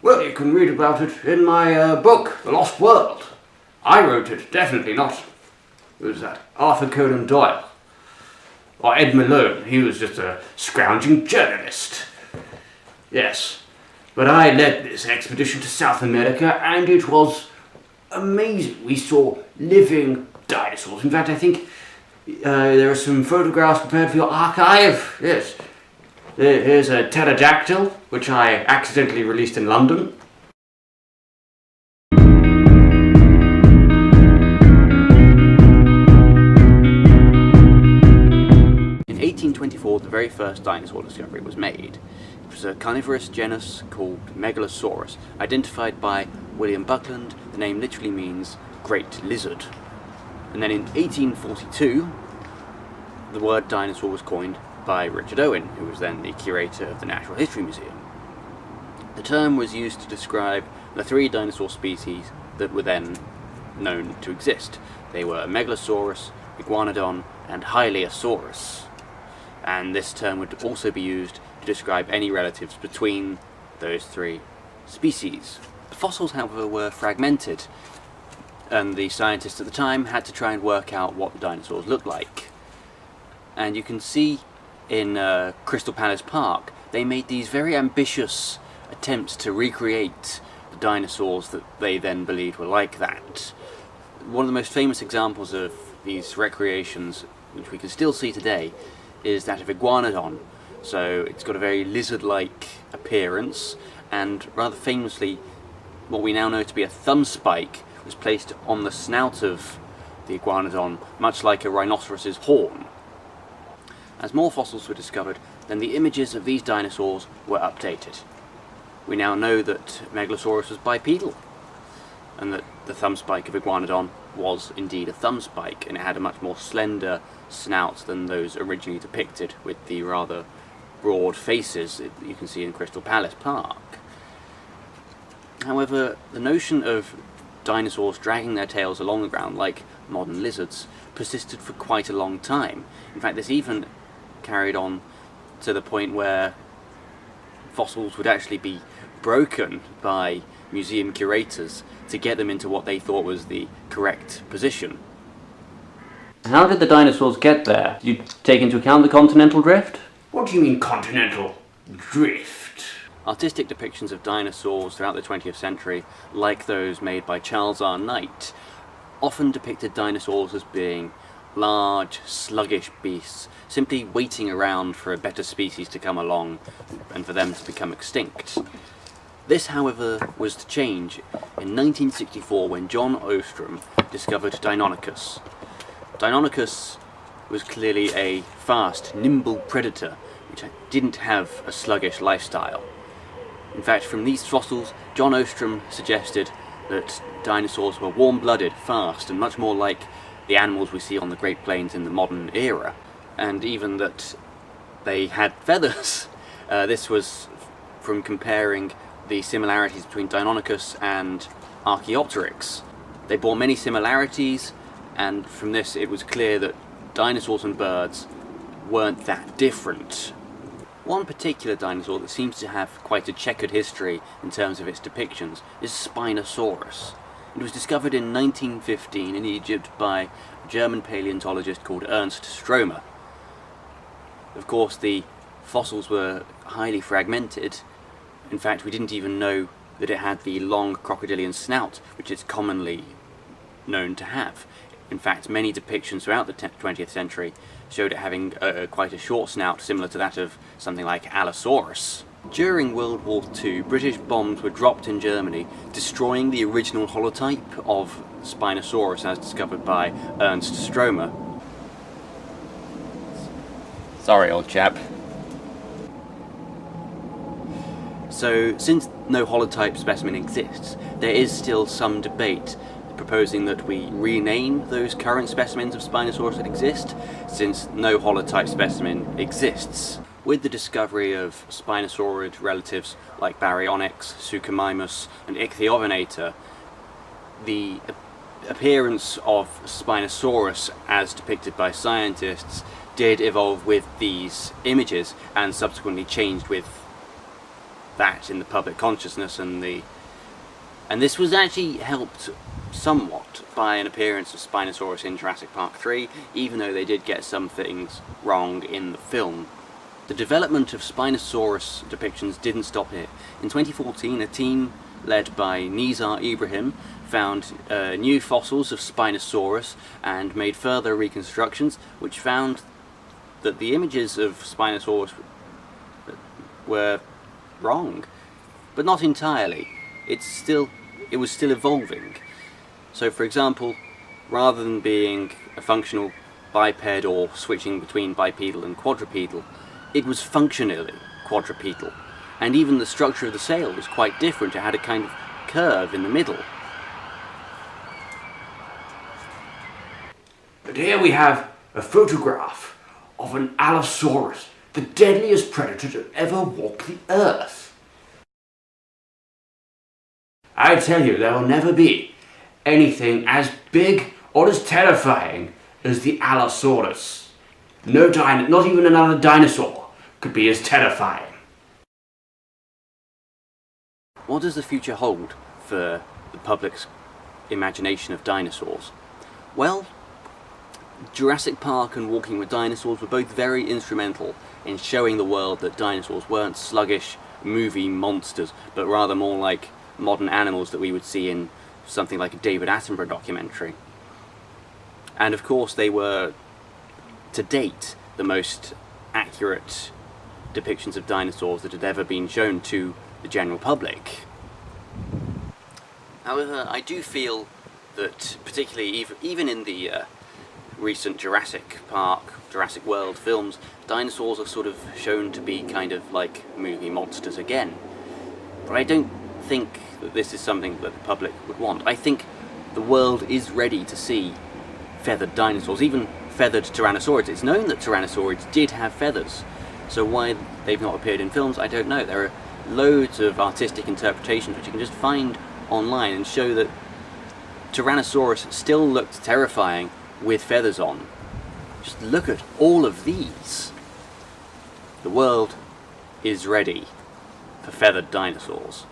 Well, you can read about it in my book, The Lost World. I wrote it, definitely not. It was that Arthur Conan Doyle. Or Ed Malone, he was just a scrounging journalist. Yes, but I led this expedition to South America and it was amazing. We saw living dinosaurs. In fact, I think there are some photographs prepared for your archive. Yes. Here's a pterodactyl, which I accidentally released in London. In 1824, the very first dinosaur discovery was made. It was a carnivorous genus called Megalosaurus, identified by William Buckland. The name literally means great lizard. And then in 1842, the word dinosaur was coined by Richard Owen, who was then the curator of the Natural History Museum. The term was used to describe the three dinosaur species that were then known to exist. They were Megalosaurus, Iguanodon, and Allosaurus. And this term would also be used to describe any relatives between those three species. The fossils, however, were fragmented, and the scientists at the time had to try and work out what the dinosaurs looked like. And you can see in Crystal Palace Park, they made these very ambitious attempts to recreate the dinosaurs that they then believed were like that. One of the most famous examples of these recreations, which we can still see today, is that of Iguanodon. So it's got a very lizard-like appearance, and rather famously, what we now know to be a thumb spike was placed on the snout of the Iguanodon, much like a rhinoceros's horn. As more fossils were discovered, then the images of these dinosaurs were updated. We now know that Megalosaurus was bipedal, and that the thumbspike of Iguanodon was indeed a thumbspike, and it had a much more slender snout than those originally depicted, with the rather broad faces that you can see in Crystal Palace Park. However, the notion of dinosaurs dragging their tails along the ground like modern lizards persisted for quite a long time. In fact, this even carried on to the point where fossils would actually be broken by museum curators to get them into what they thought was the correct position. How did the dinosaurs get there? Did you take into account the continental drift? What do you mean continental drift? Artistic depictions of dinosaurs throughout the 20th century, like those made by Charles R. Knight, often depicted dinosaurs as being large, sluggish beasts, simply waiting around for a better species to come along and for them to become extinct. This, however, was to change in 1964 when John Ostrom discovered Deinonychus. Deinonychus was clearly a fast, nimble predator which didn't have a sluggish lifestyle. In fact, from these fossils, John Ostrom suggested that dinosaurs were warm-blooded, fast, and much more like the animals we see on the Great Plains in the modern era, and even that they had feathers. This was from comparing the similarities between Deinonychus and Archaeopteryx. They bore many similarities, and from this it was clear that dinosaurs and birds weren't that different. One particular dinosaur that seems to have quite a checkered history in terms of its depictions is Spinosaurus. It was discovered in 1915 in Egypt by a German paleontologist called Ernst Stromer. Of course, the fossils were highly fragmented. In fact, we didn't even know that it had the long crocodilian snout, which it's commonly known to have. In fact, many depictions throughout the 20th century showed it having quite a short snout, similar to that of something like Allosaurus. During World War II, British bombs were dropped in Germany, destroying the original holotype of Spinosaurus as discovered by Ernst Stromer. Sorry, old chap. So, since no holotype specimen exists, there is still some debate proposing that we rename those current specimens of Spinosaurus that exist, since no holotype specimen exists. With the discovery of Spinosaurid relatives like Baryonyx, Suchomimus, and Ichthyovenator, the appearance of Spinosaurus as depicted by scientists did evolve with these images and subsequently changed with that in the public consciousness, and this was actually helped somewhat by an appearance of Spinosaurus in Jurassic Park 3, even though they did get some things wrong in the film. The development of Spinosaurus depictions didn't stop here. In 2014, a team led by Nizar Ibrahim found new fossils of Spinosaurus and made further reconstructions, which found that the images of Spinosaurus were wrong, but not entirely. It was still evolving. So, for example, rather than being a functional biped or switching between bipedal and quadrupedal, it was functionally quadrupedal. And even the structure of the sail was quite different. It had a kind of curve in the middle. But here we have a photograph of an Allosaurus, the deadliest predator to ever walk the earth. I tell you, there will never be anything as big or as terrifying as the Allosaurus. Not even another dinosaur could be as terrifying. What does the future hold for the public's imagination of dinosaurs? Well, Jurassic Park and Walking with Dinosaurs were both very instrumental in showing the world that dinosaurs weren't sluggish movie monsters, but rather more like modern animals that we would see in something like a David Attenborough documentary. And of course they were, to date, the most accurate depictions of dinosaurs that had ever been shown to the general public. However, I do feel that, particularly even in the recent Jurassic Park, Jurassic World films, dinosaurs are sort of shown to be kind of like movie monsters again. But I don't think that this is something that the public would want. I think the world is ready to see feathered dinosaurs, even feathered tyrannosaurids. It's known that tyrannosaurids did have feathers, so why they've not appeared in films, I don't know. There are loads of artistic interpretations which you can just find online and show that Tyrannosaurus still looked terrifying with feathers on. Just look at all of these. The world is ready for feathered dinosaurs.